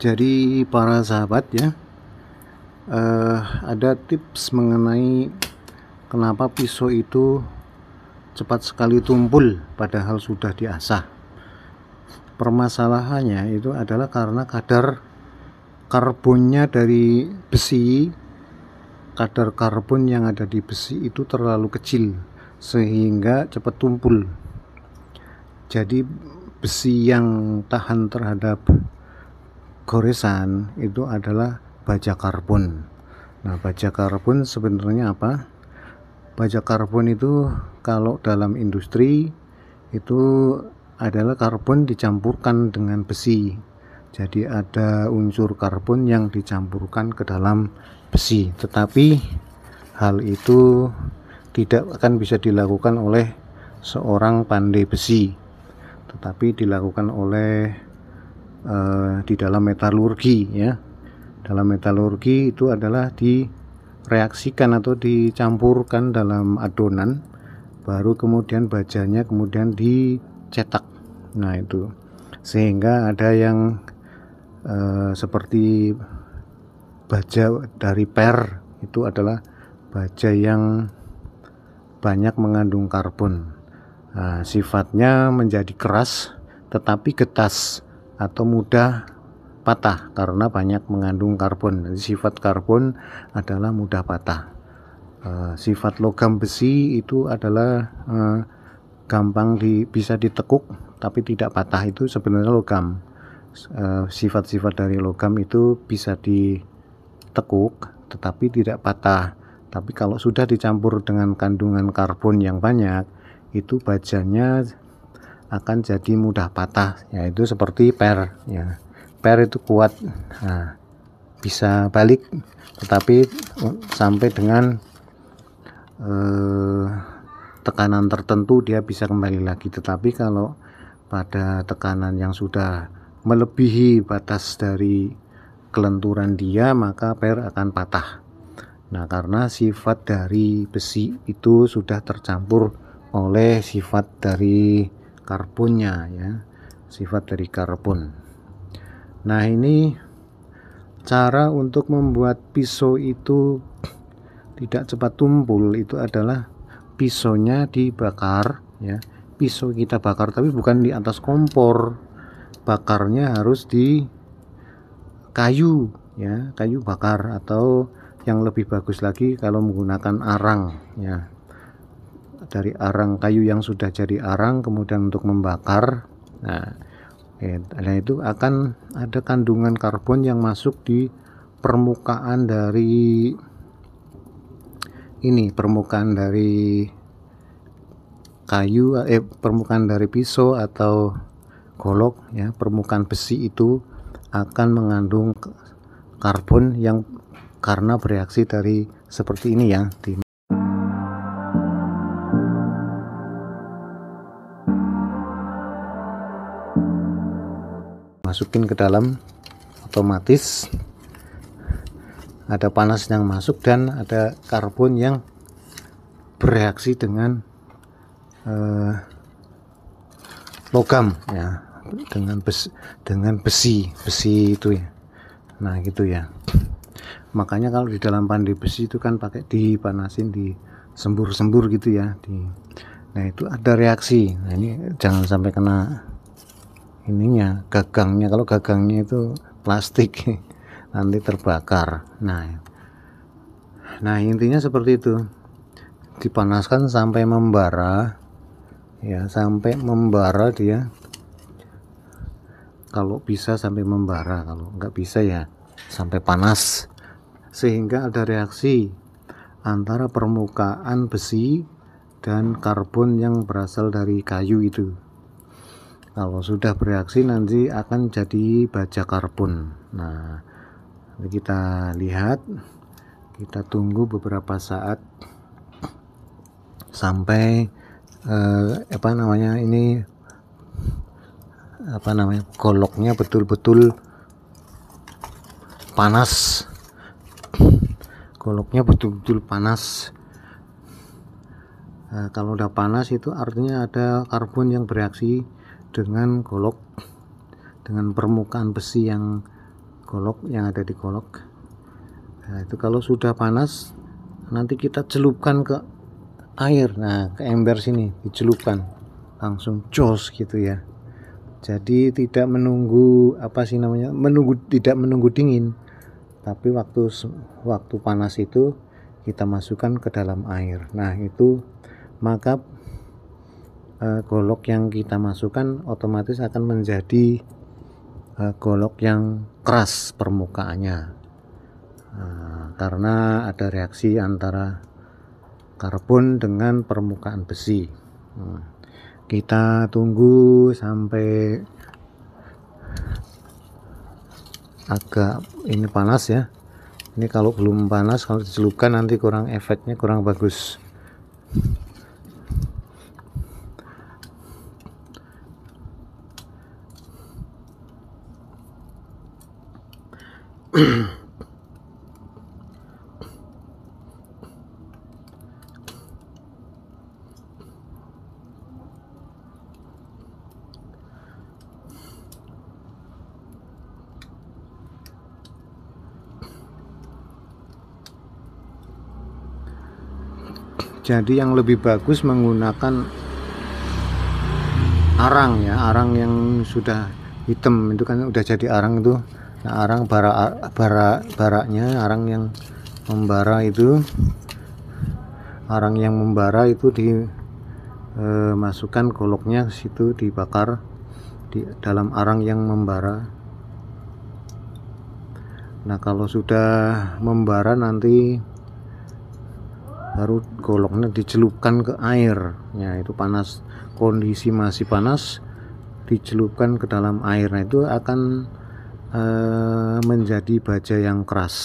Jadi para sahabat ya, ada tips mengenai kenapa pisau itu cepat sekali tumpul padahal sudah diasah. Permasalahannya itu adalah karena kadar karbonnya dari besi, kadar karbon yang ada di besi itu terlalu kecil sehingga cepat tumpul. Jadi besi yang tahan terhadap goresan itu adalah baja karbon. Nah, baja karbon sebenarnya apa? Baja karbon itu kalau dalam industri itu adalah karbon dicampurkan dengan besi. Jadi ada unsur karbon yang dicampurkan ke dalam besi. Tetapi hal itu tidak akan bisa dilakukan oleh seorang pandai besi, tetapi dilakukan oleh di dalam metalurgi ya. Dalam metalurgi itu adalah direaksikan atau dicampurkan dalam adonan, baru kemudian bajanya kemudian dicetak. Nah itu sehingga ada yang seperti baja dari per itu adalah baja yang banyak mengandung karbon. Nah, sifatnya menjadi keras tetapi getas atau mudah patah karena banyak mengandung karbon. Jadi sifat karbon adalah mudah patah. Sifat logam besi itu adalah gampang bisa ditekuk tapi tidak patah, itu sebenarnya logam. Sifat-sifat dari logam itu bisa ditekuk tetapi tidak patah. Tapi kalau sudah dicampur dengan kandungan karbon yang banyak, itu bajanya akan jadi mudah patah, yaitu seperti per ya. Per itu kuat, nah, bisa balik tetapi sampai dengan tekanan tertentu dia bisa kembali lagi. Tetapi kalau pada tekanan yang sudah melebihi batas dari kelenturan dia, maka per akan patah. Nah, karena sifat dari besi itu sudah tercampur oleh sifat dari karbonnya ya, sifat dari karbon. Nah, ini cara untuk membuat pisau itu tidak cepat tumpul itu adalah pisaunya dibakar ya. Pisau kita bakar tapi bukan di atas kompor. Bakarnya harus di kayu ya, kayu bakar, atau yang lebih bagus lagi kalau menggunakan arang ya. Dari arang kayu yang sudah jadi arang kemudian untuk membakar. Nah, itu akan ada kandungan karbon yang masuk di permukaan dari permukaan dari kayu, permukaan dari pisau atau golok ya, permukaan besi itu akan mengandung karbon yang karena bereaksi dari seperti ini ya, masukin ke dalam, otomatis ada panas yang masuk dan ada karbon yang bereaksi dengan logam ya, dengan besi itu ya. Nah gitu ya, makanya kalau di dalam pandai besi itu kan pakai dipanasin, disembur-sembur gitu ya, nah itu ada reaksi. Nah ini jangan sampai kena ininya, gagangnya. Kalau gagangnya itu plastik nanti terbakar. Nah intinya seperti itu, dipanaskan sampai membara ya, sampai membara dia. Kalau bisa sampai membara, kalau nggak bisa ya sampai panas, sehingga ada reaksi antara permukaan besi dan karbon yang berasal dari kayu itu. Kalau sudah bereaksi nanti akan jadi baja karbon. Nah, kita lihat, kita tunggu beberapa saat sampai goloknya betul-betul panas. Goloknya betul-betul panas. Kalau udah panas itu artinya ada karbon yang bereaksi dengan golok dengan permukaan besi yang golok yang ada di golok. Nah, itu kalau sudah panas nanti kita celupkan ke air, nah ke ember sini dicelupkan, langsung jos gitu ya. Jadi tidak menunggu tidak menunggu dingin, tapi waktu panas itu kita masukkan ke dalam air. Nah itu maka golok yang kita masukkan otomatis akan menjadi golok yang keras permukaannya. Karena ada reaksi antara karbon dengan permukaan besi. Kita tunggu sampai agak ini panas ya. Ini kalau belum panas, kalau dicelupkan nanti kurang efeknya, kurang bagus. Jadi yang lebih bagus menggunakan arang ya, arang yang sudah hitam itu kan udah jadi arang itu. Nah, arang baraknya, arang yang membara itu, dimasukkan goloknya ke situ, dibakar di dalam arang yang membara. Nah kalau sudah membara nanti baru goloknya dicelupkan ke air ya, itu panas, kondisi masih panas dicelupkan ke dalam air. Nah itu akan menjadi baja yang keras.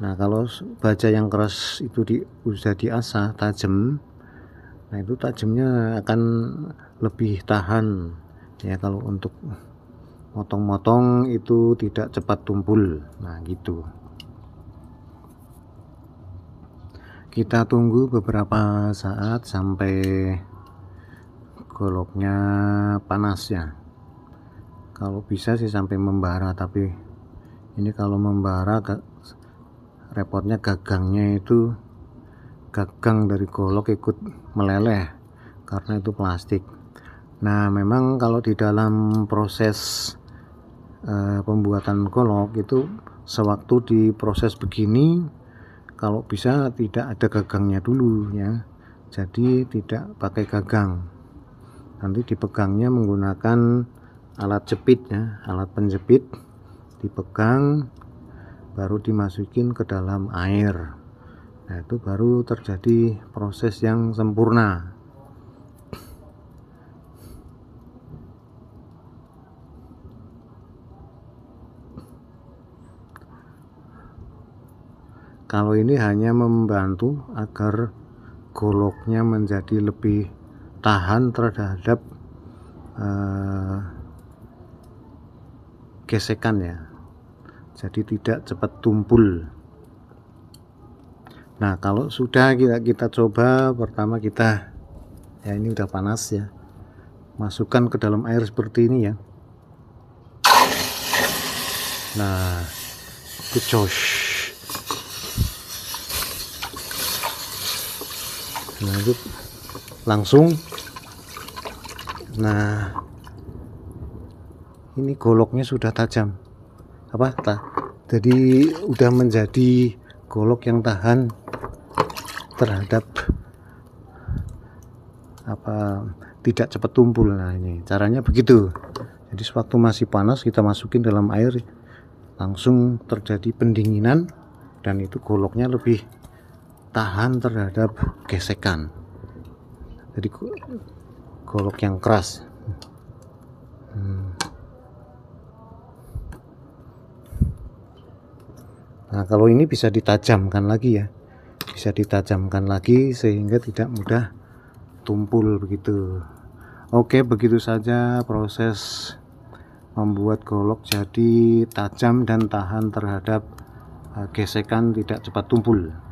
Nah kalau baja yang keras itu sudah diasah tajam, nah itu tajamnya akan lebih tahan ya, kalau untuk motong-motong itu tidak cepat tumpul. Nah gitu. Kita tunggu beberapa saat sampai goloknya panas ya. Kalau bisa sih sampai membara, tapi ini kalau membara repotnya gagang dari golok ikut meleleh karena itu plastik. Nah memang kalau di dalam proses pembuatan golok itu sewaktu diproses begini, kalau bisa tidak ada gagangnya dulu ya, jadi tidak pakai gagang, nanti dipegangnya menggunakan alat jepit ya, alat penjepit, dipegang baru dimasukin ke dalam air. Nah itu baru terjadi proses yang sempurna. Kalau ini hanya membantu agar goloknya menjadi lebih tahan terhadap gesekan ya, jadi tidak cepat tumpul. Nah kalau sudah kita coba, pertama kita ya, ini udah panas ya, masukkan ke dalam air seperti ini ya. Nah itu jos. Nah itu langsung, nah ini goloknya sudah tajam jadi udah menjadi golok yang tahan terhadap tidak cepat tumpul. Nah ini caranya begitu. Jadi sewaktu masih panas kita masukin dalam air, langsung terjadi pendinginan dan itu goloknya lebih tahan terhadap gesekan. Jadi golok yang keras. Nah kalau ini bisa ditajamkan lagi ya, bisa ditajamkan lagi sehingga tidak mudah tumpul begitu. Oke, begitu saja proses membuat golok jadi tajam dan tahan terhadap gesekan, tidak cepat tumpul.